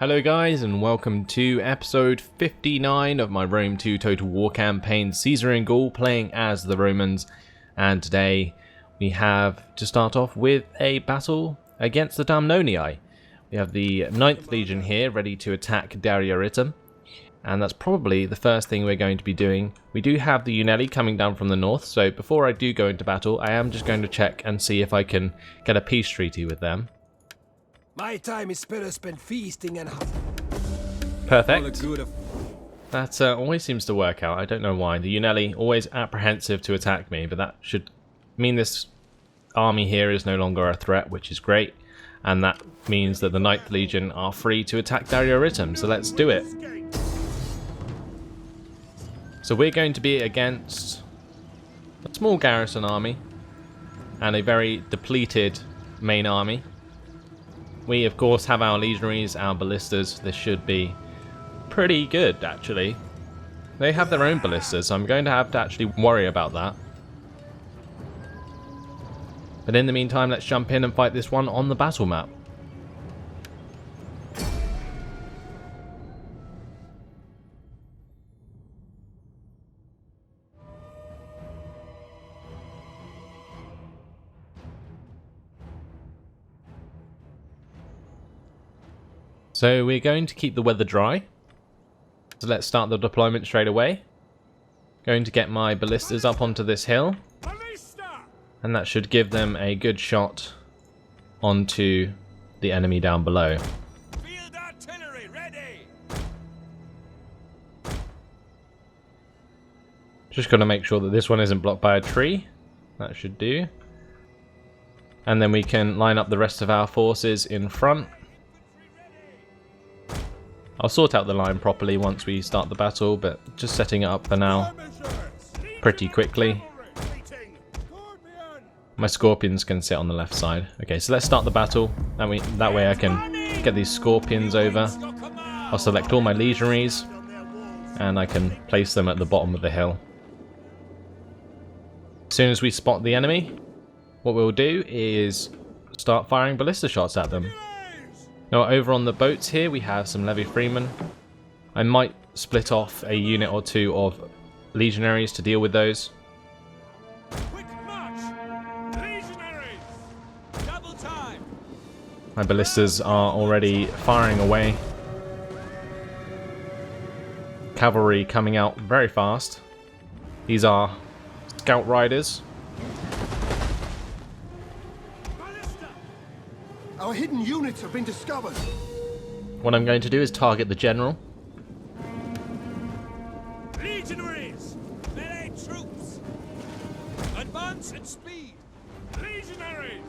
Hello guys, and welcome to episode 59 of my Rome 2 Total War campaign, Caesar and Gaul, playing as the Romans. And today we have to start off with a battle against the Damnonii. We have the 9th Legion here ready to attack Darioritum, and that's probably the first thing we're going to be doing. We do have the Unelli coming down from the north, so before I do go into battle I am just going to check and see if I can get a peace treaty with them. My time is better spent feasting and Perfect. That always seems to work out. I don't know why. The Unelli always apprehensive to attack me, but that should mean this army here is no longer a threat, which is great. And that means that the 9th Legion are free to attack Darioritum, so let's do it. So we're going to be against a small garrison army and a very depleted main army. We of course have our legionaries, our ballistas. This should be pretty good actually. They have their own ballistas, so I'm going to have to actually worry about that. But in the meantime, let's jump in and fight this one on the battle map. So we're going to keep the weather dry. So let's start the deployment straight away. Going to get my ballistas up onto this hill. And that should give them a good shot onto the enemy down below. Field artillery ready. Just got to make sure that this one isn't blocked by a tree. That should do. And then we can line up the rest of our forces in front. I'll sort out the line properly once we start the battle, but just setting it up for now pretty quickly. My scorpions can sit on the left side. Okay, so let's start the battle. That way I can get these scorpions over. I'll select all my legionaries and I can place them at the bottom of the hill. As soon as we spot the enemy, what we'll do is start firing ballista shots at them. Now over on the boats here we have some levy freemen. I might split off a unit or two of legionaries to deal with those. Quick march. Legionaries. Double time. My ballistas are already firing away. Cavalry coming out very fast. These are scout riders. Our hidden units have been discovered. What I'm going to do is target the general. Legionaries, melee troops. Advance at speed. Legionaries.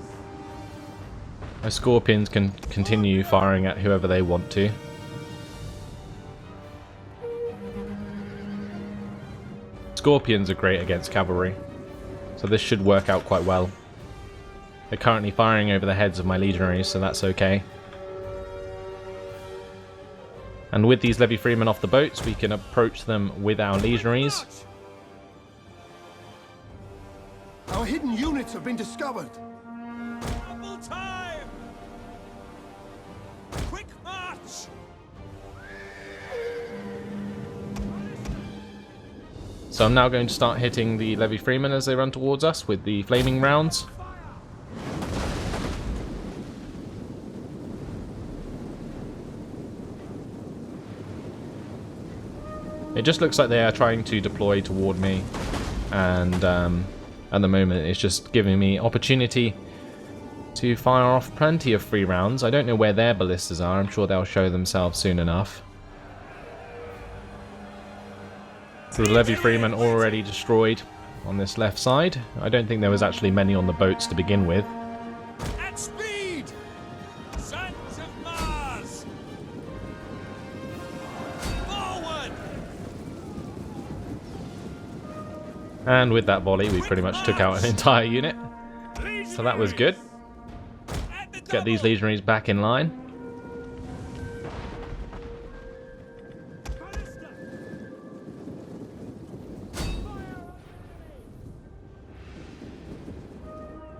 My scorpions can continue firing at whoever they want to. Scorpions are great against cavalry, so this should work out quite well. They're currently firing over the heads of my legionaries, so that's okay. And with these levy freemen off the boats, we can approach them with our legionaries. Our hidden units have been discovered. Double time. Quick march. So I'm now going to start hitting the levy freemen as they run towards us with the flaming rounds. It just looks like they are trying to deploy toward me, and at the moment it's just giving me opportunity to fire off plenty of free rounds. I don't know where their ballistas are. I'm sure they'll show themselves soon enough. So the levy freemen already destroyed on this left side. I don't think there was actually many on the boats to begin with. At speed. Sons of Mars. Forward. And with that volley we pretty much took out an entire unit. So that was good. Get these legionaries back in line.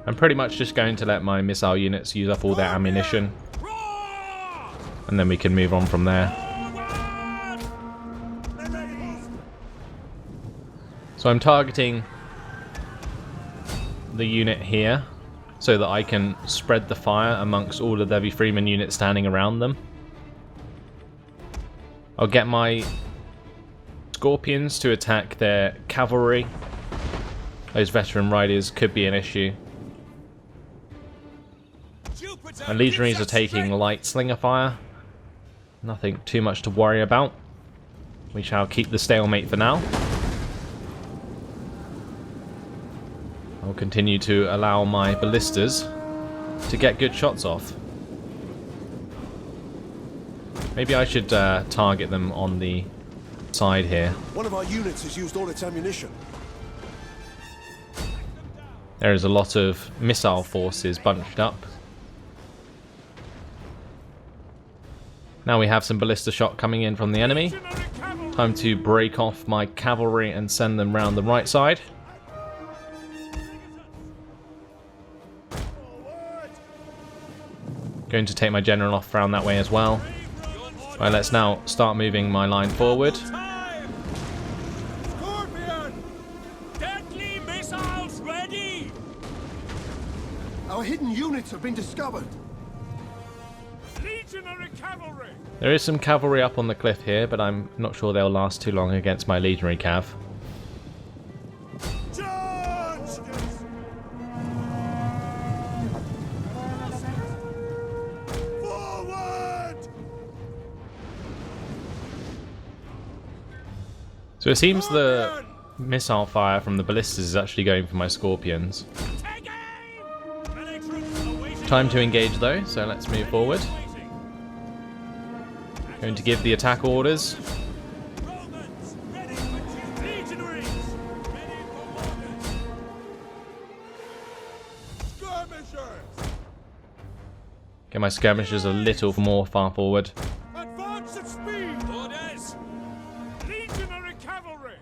I'm pretty much just going to let my missile units use up all their ammunition. and then we can move on from there. So I'm targeting the unit here so that I can spread the fire amongst all of the Levy Freeman units standing around them. I'll get my Scorpions to attack their cavalry. Those veteran riders could be an issue. My legionaries are taking light slinger fire. Nothing too much to worry about. We shall keep the stalemate for now. I'll continue to allow my ballistas to get good shots off. Maybe I should target them on the side here. One of our units has used all its ammunition. There is a lot of missile forces bunched up. Now we have some ballista shot coming in from the enemy. Time to break off my cavalry and send them round the right side. Going to take my general off round that way as well. Right, let's now start moving my line forward. Deadly missiles ready! Our hidden units have been discovered. Legionary cavalry! There is some cavalry up on the cliff here, but I'm not sure they'll last too long against my legionary cav. Charge! Forward! So it seems the missile fire from the ballistas is actually going for my Scorpions. Take aim! Melee troops awaiting. Time to engage though, so let's move forward. Going to give the attack orders. Romans, ready for legionaries! Ready for orders! Skirmishers! Get my skirmishers a little more far forward. Advance at speed! Orders! Legionary cavalry!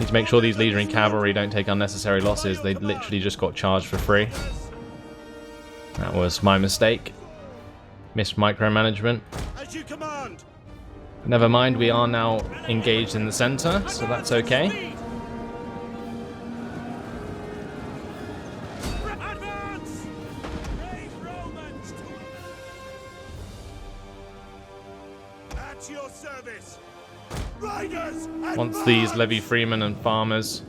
Need to make sure these legionary cavalry don't take unnecessary losses. They literally just got charged for free. That was my mistake. Missed micromanagement. As you command! Never mind, we are now engaged in the center, so that's okay. Advance! Brave Romans! At your service! Riders! Once these levy freemen and farmers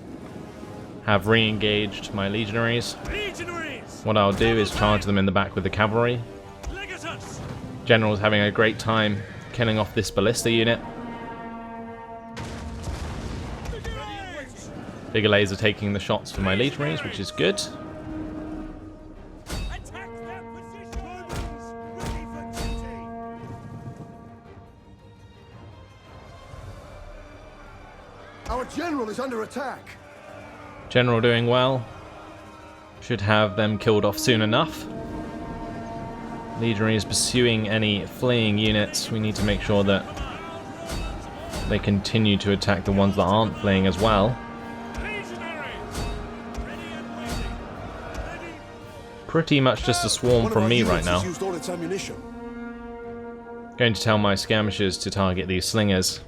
have re-engaged my legionaries, Legionaries! what I'll do is charge them in the back with the cavalry. Legatus! General's having a great time killing off this ballista unit. Vigilades are taking the shots for my legionaries, which is good. Attack their positions! Ready for duty! Our general is under attack. General doing well. Should have them killed off soon enough. Legionary is pursuing any fleeing units. We need to make sure that they continue to attack the ones that aren't fleeing as well. Legionaries! Ready and waiting! Ready! Pretty much just a swarm One of from our me units right now. has used all its ammunition. Going to tell my skirmishers to target these slingers.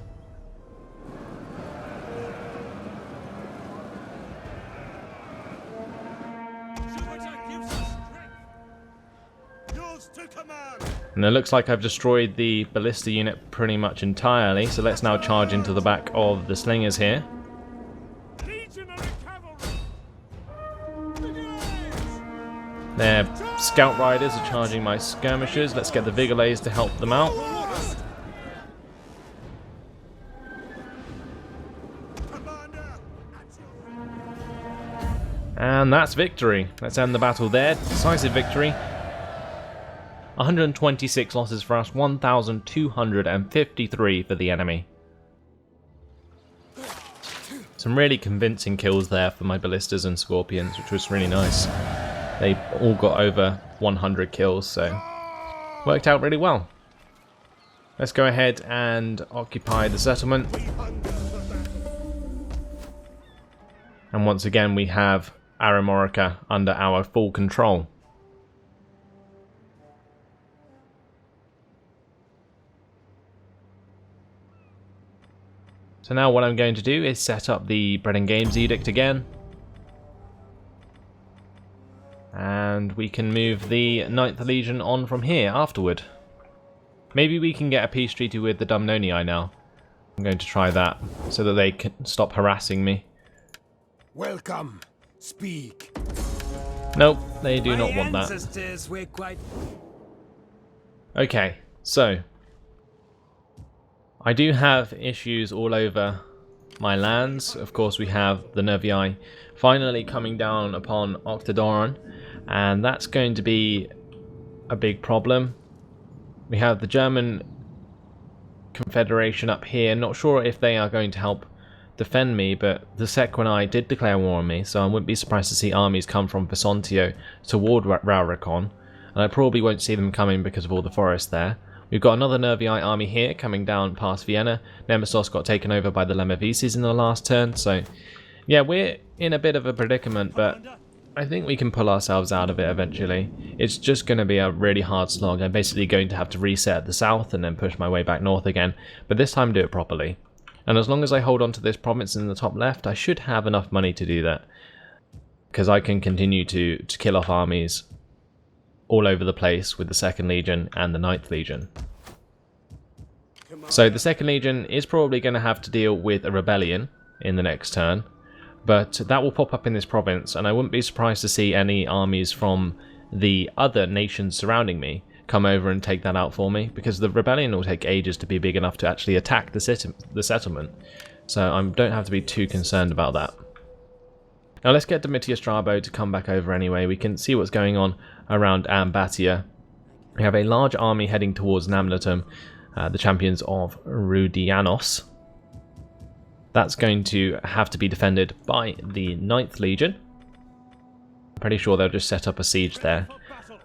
Your attack gives us strength! Yours to command! And it looks like I've destroyed the ballista unit pretty much entirely, so let's now charge into the back of the slingers here. Legionary cavalry! Brigades! Their scout riders are charging my skirmishers. Let's get the Vigilades to help them out. Commander! At your... And that's victory. Let's end the battle there. Decisive victory. 126 losses for us, 1,253 for the enemy. Some really convincing kills there for my ballistas and scorpions, which was really nice. They all got over 100 kills, so worked out really well. Let's go ahead and occupy the settlement. And once again we have Aramorica under our full control. So now what I'm going to do is set up the Bread and Games Edict again. And we can move the 9th Legion on from here afterward. Maybe we can get a peace treaty with the Dumnonii now. I'm going to try that so that they can stop harassing me. Welcome. Speak. Nope, they do not want that. Were quite... Okay, so I do have issues all over my lands. Of course, we have the Nervii finally coming down upon Octodoron, and that's going to be a big problem. We have the German Confederation up here. Not sure if they are going to help defend me, but the Sequani did declare war on me, so I wouldn't be surprised to see armies come from Vesontio toward Rauricon, and I probably won't see them coming because of all the forest there. We've got another Nervii army here coming down past Vienna. Nemesis got taken over by the Lemovices in the last turn, so yeah, we're in a bit of a predicament, but I think we can pull ourselves out of it eventually. It's just going to be a really hard slog. I'm basically going to have to reset at the south and then push my way back north again, but this time do it properly. And as long as I hold on to this province in the top left, I should have enough money to do that, because I can continue to kill off armies all over the place with the 2nd Legion and the 9th Legion. So the 2nd Legion is probably going to have to deal with a rebellion in the next turn, but that will pop up in this province, and I wouldn't be surprised to see any armies from the other nations surrounding me come over and take that out for me, because the rebellion will take ages to be big enough to actually attack the settlement, so I don't have to be too concerned about that. Now let's get Domitius Strabo to come back over anyway. We can see what's going on around Ambatia. We have a large army heading towards Namnatum, the champions of Rudianos. That's going to have to be defended by the 9th Legion. I'm pretty sure they'll just set up a siege there,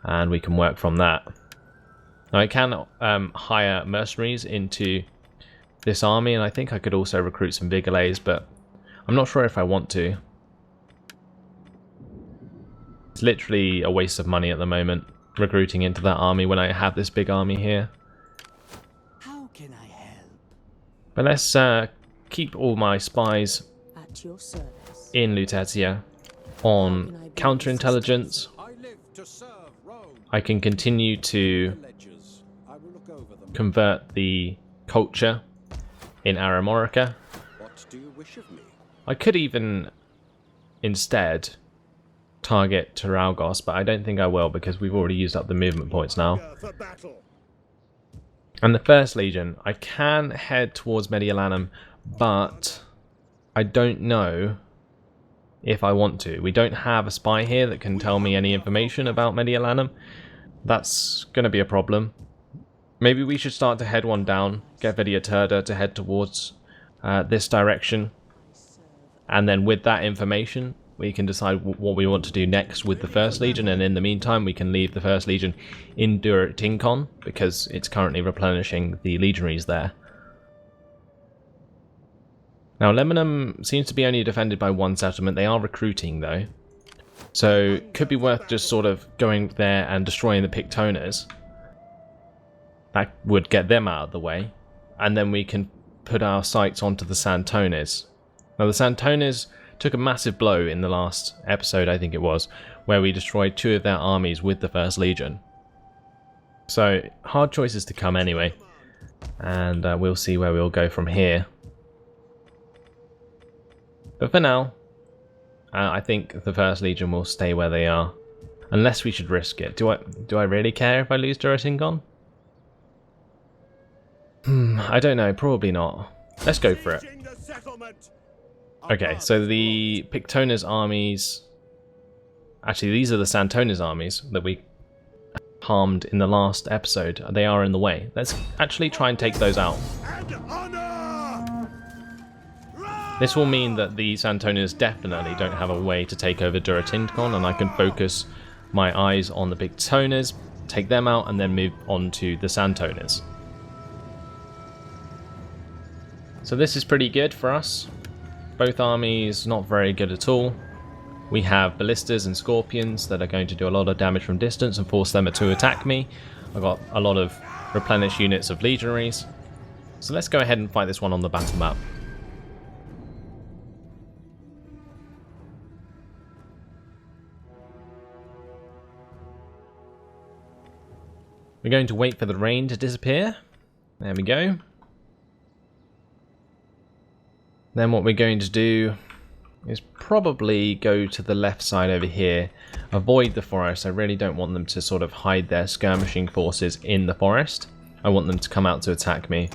and we can work from that. Now I can hire mercenaries into this army, and I think I could also recruit some Vigilets, but I'm not sure if I want to. It's literally a waste of money at the moment, recruiting into that army when I have this big army here. How can I help? But let's keep all my spies At your service. in Lutetia on counterintelligence. I live to serve Rome. I can continue to Ledgers. I will look over them. convert the culture in Aramorica. What do you wish of me? I could even instead target Taraugos, but I don't think I will because we've already used up the movement points now. For battle. And the 1st Legion, I can head towards Mediolanum, but I don't know if I want to. We don't have a spy here that can tell me any information about Mediolanum. That's going to be a problem. Maybe we should start to head one down, get Vidiaturda to head towards this direction, and then with that information we can decide what we want to do next with the 1st Legion, and in the meantime we can leave the 1st Legion in Duratincon because it's currently replenishing the legionaries there. Now Lemanum seems to be only defended by one settlement. They are recruiting though, so could be worth just sort of going there and destroying the Pictoners. That would get them out of the way, and then we can put our sights onto the Santones. Now the Santones took a massive blow in the last episode, I think it was, where we destroyed 2 of their armies with the 1st Legion. So hard choices to come anyway, and we'll see where we'll go from here. But for now, I think the 1st Legion will stay where they are, unless we should risk it. Do I really care if I lose Duratincon? I don't know, probably not. Let's go for it. Okay, so the Pictoners armies... Actually, these are the Santones armies that we harmed in the last episode. They are in the way. Let's actually try and take those out. This will mean that the Santones definitely don't have a way to take over Duratincon, and I can focus my eyes on the Pictoners, take them out, and then move on to the Santones. So this is pretty good for us. Both armies not very good at all. We have ballistas and scorpions that are going to do a lot of damage from distance and force them to attack me. I've got a lot of replenished units of legionaries. So let's go ahead and fight this one on the battle map. We're going to wait for the rain to disappear. There we go. Then what we're going to do is probably go to the left side over here. Avoid the forest. I really don't want them to sort of hide their skirmishing forces in the forest. I want them to come out to attack me.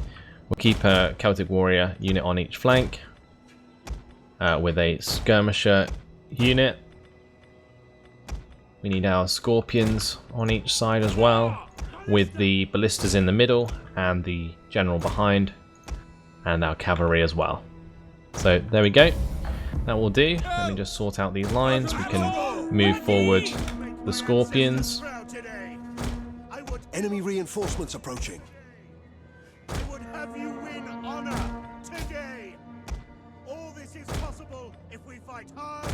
We'll keep a Celtic warrior unit on each flank with a skirmisher unit. We need our scorpions on each side as well, with the ballistas in the middle and the general behind, and our cavalry as well. So there we go. That will do. Let me just sort out these lines. We can move forward the scorpions. Enemy reinforcements approaching. I would have you win honor today. All this is possible if we fight hard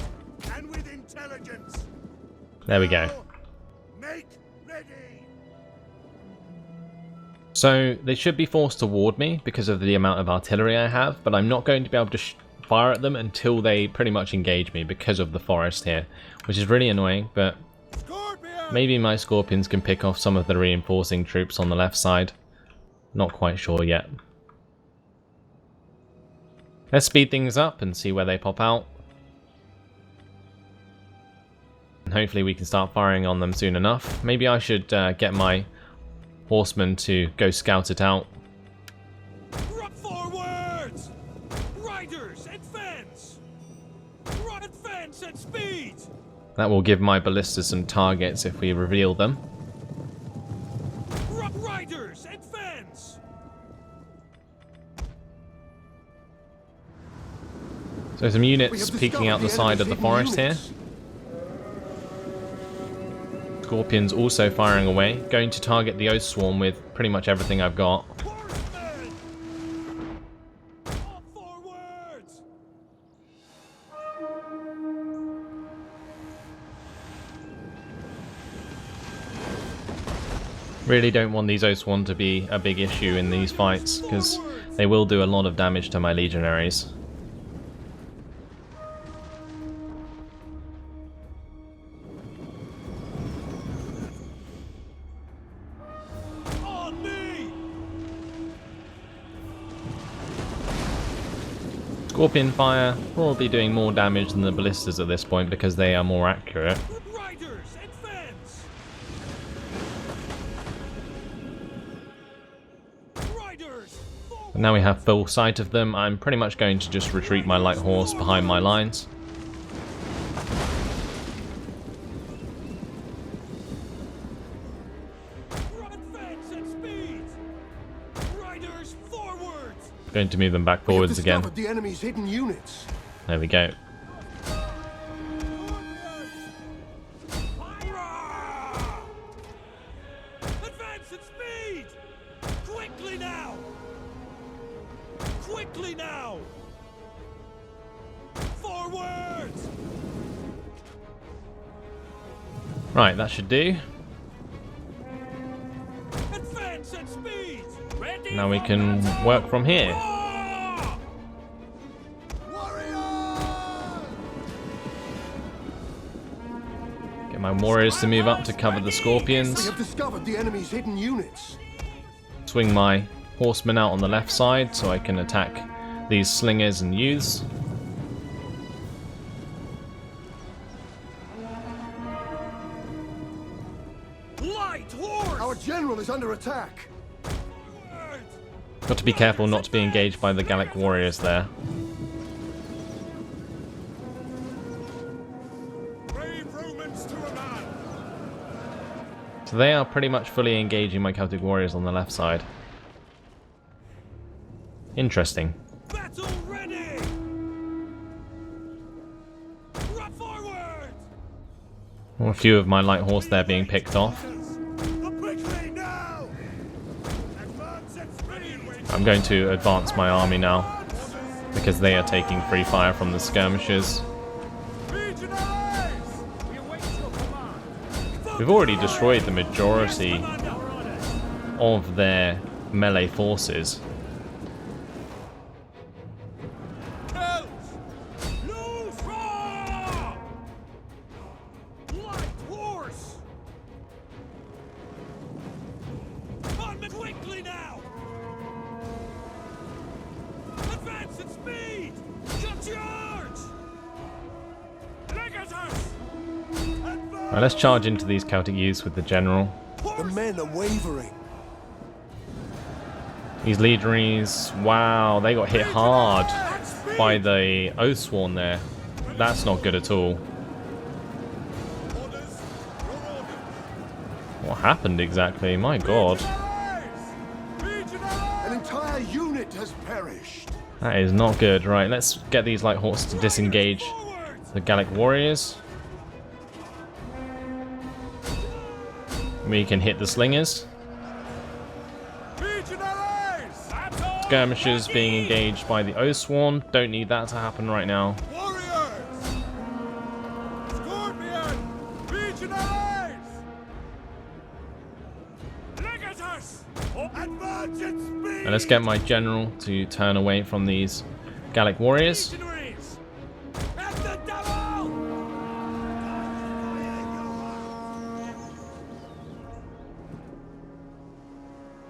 and with intelligence. There we go. Make ready. So they should be forced toward me because of the amount of artillery I have, but I'm not going to be able to fire at them until they pretty much engage me because of the forest here, which is really annoying, but maybe my scorpions can pick off some of the reinforcing troops on the left side. Not quite sure yet. Let's speed things up and see where they pop out. And hopefully we can start firing on them soon enough. Maybe I should get my horsemen to go scout it out. Forwards! Riders, advance! Advance at speed! That will give my ballistas some targets if we reveal them. Riders, advance! So some units peeking out the side of the forest here. Scorpions also firing away. Going to target the Oath Swarm with pretty much everything I've got. Horsemen! Forwards! Really don't want these Oath Swarm to be a big issue in these fights, because they will do a lot of damage to my legionaries. Scorpion fire probably doing more damage than the ballistas at this point because they are more accurate. Riders, advance! Riders, And now we have full sight of them. I'm pretty much going to just retreat my light horse behind my lines. advance at speed! Riders, forwards! Going to move them back forwards again. The enemy's hidden units. There we go. Advance at speed! Quickly now! Quickly now! Forwards! Right, that should do. Advance at speed! Ready Now we for can battle! work from here. Get my warriors to move up to cover the We scorpions. have discovered the enemy's hidden units. Swing my horsemen out on the left side so I can attack these slingers and youths. Light horse! Our general is under attack. Got to be careful not to be engaged by the Gallic warriors there. Brave Romans to a man! So they are pretty much fully engaging my Celtic warriors on the left side. Interesting. Battle ready! Run forward! A few of my light horse there being picked off. Quickly now! Advance at speed! I'm going to advance my army now because they are taking free fire from the skirmishers. Legionaries! We await your command! We've already destroyed the majority of their melee forces. Loose raw! Light horse! Right, let's charge into these Celtic youths with the general. The men are wavering. These legionaries, wow, they got hit hard by the Oathsworn there. That's not good at all. What happened exactly? My god. An entire unit has perished. That is not good. Right, let's get these light horses to disengage the Gallic warriors. We can hit the slingers. Skirmishers being engaged by the Oathsworn. Don't need that to happen right now. And let's get my general to turn away from these Gallic warriors.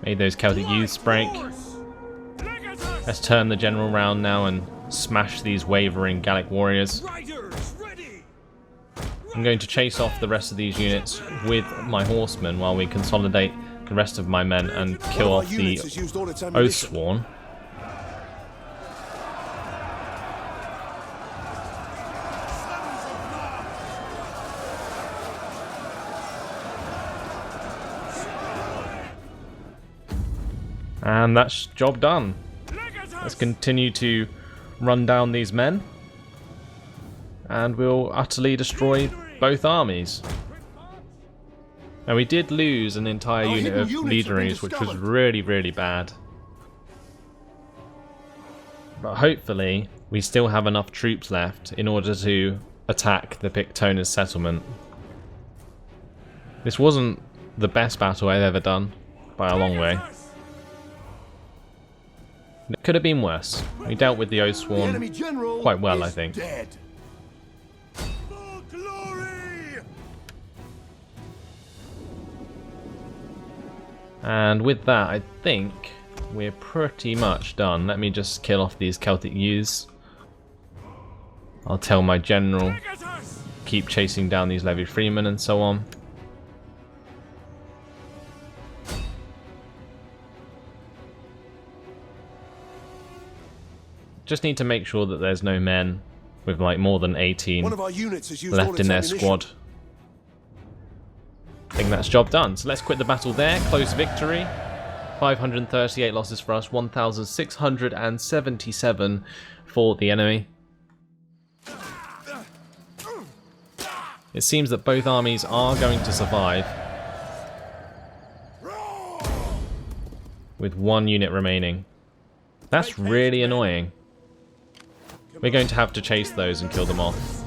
Made those Celtic youths break. Let's turn the general round now and smash these wavering Gallic warriors. I'm going to chase off the rest of these units with my horsemen while we consolidate the rest of my men and kill off the Oathsworn. And that's job done. Let's continue to run down these men. And we'll utterly destroy both armies. Now we did lose an entire unit of legionaries, which was really, really bad. But hopefully we still have enough troops left in order to attack the Pictonus settlement. This wasn't the best battle I've ever done, by a long way. It could have been worse. We dealt with the Oathsworn quite well, I think. Dead. And with that, I think we're pretty much done. Let me just kill off these Celtic youths. I'll tell my general, keep chasing down these levy freemen and so on. Just need to make sure that there's no men with like more than 18 left in their squad. I think that's job done. So let's quit the battle there. Close victory. 538 losses for us, 1,677 for the enemy. It seems that both armies are going to survive, with one unit remaining. That's really annoying. We're going to have to chase those and kill them off.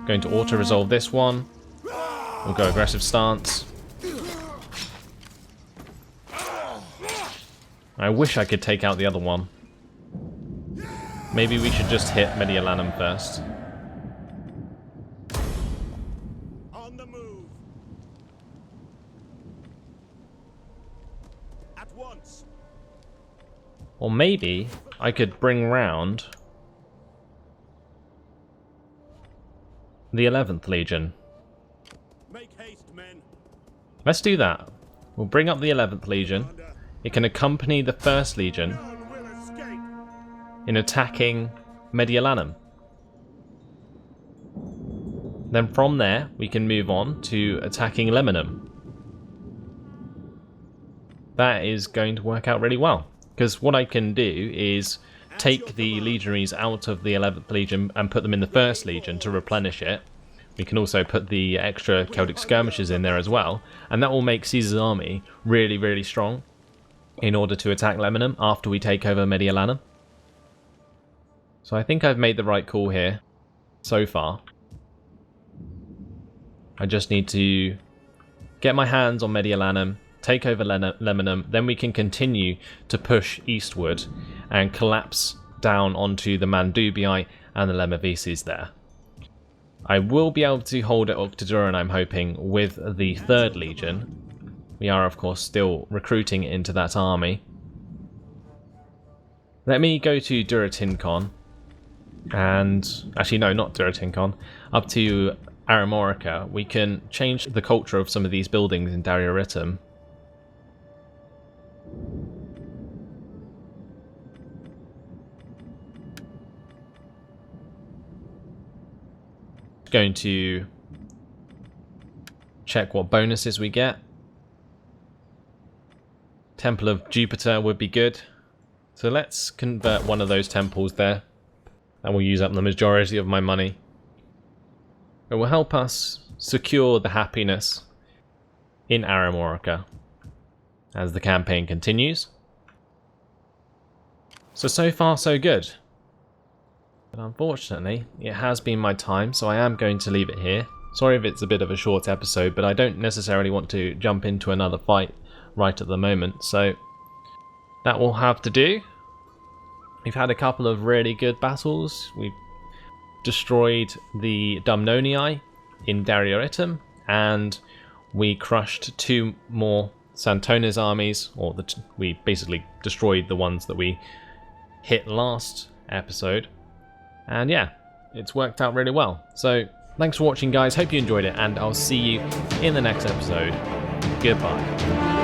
Going to auto-resolve this one. We'll go aggressive stance. I wish I could take out the other one. Maybe we should just hit Mediolanum first. On the move. At once. Or maybe I could bring round the 11th Legion. Make haste, men. Let's do that. We'll bring up the 11th Legion. It can accompany the 1st Legion None will escape. in attacking Mediolanum. Then from there, we can move on to attacking Leminum. That is going to work out really well, because what I can do is take the legionaries out of the 11th Legion and put them in the 1st Legion to replenish it. We can also put the extra Celtic skirmishers in there as well, and that will make Caesar's army really, really strong in order to attack Leminum after we take over Mediolanum. So I think I've made the right call here so far. I just need to get my hands on Mediolanum, take over Leminum, then we can continue to push eastward and collapse down onto the Mandubii and the Lemovices there. I will be able to hold it up to Durin, I'm hoping, with the 3rd Legion. We are, of course, still recruiting into that army. Let me go to Duratincon. And actually, no, not Duratincon. Up to Aramorica, we can change the culture of some of these buildings in Darioritum. Going to check what bonuses we get. Temple of Jupiter would be good. So let's convert one of those temples there. That will use up the majority of my money. It will help us secure the happiness in Aramorica as the campaign continues. So far so good. But unfortunately, it has been my time, so I am going to leave it here. Sorry if it's a bit of a short episode, but I don't necessarily want to jump into another fight right at the moment, so that will have to do. We've had a couple of really good battles. We've destroyed the Dumnonii in Darioritum, and we crushed 2 more Santona's armies, or we basically destroyed the ones that we hit last episode. And yeah, it's worked out really well. So thanks for watching, guys. Hope you enjoyed it, and I'll see you in the next episode. Goodbye.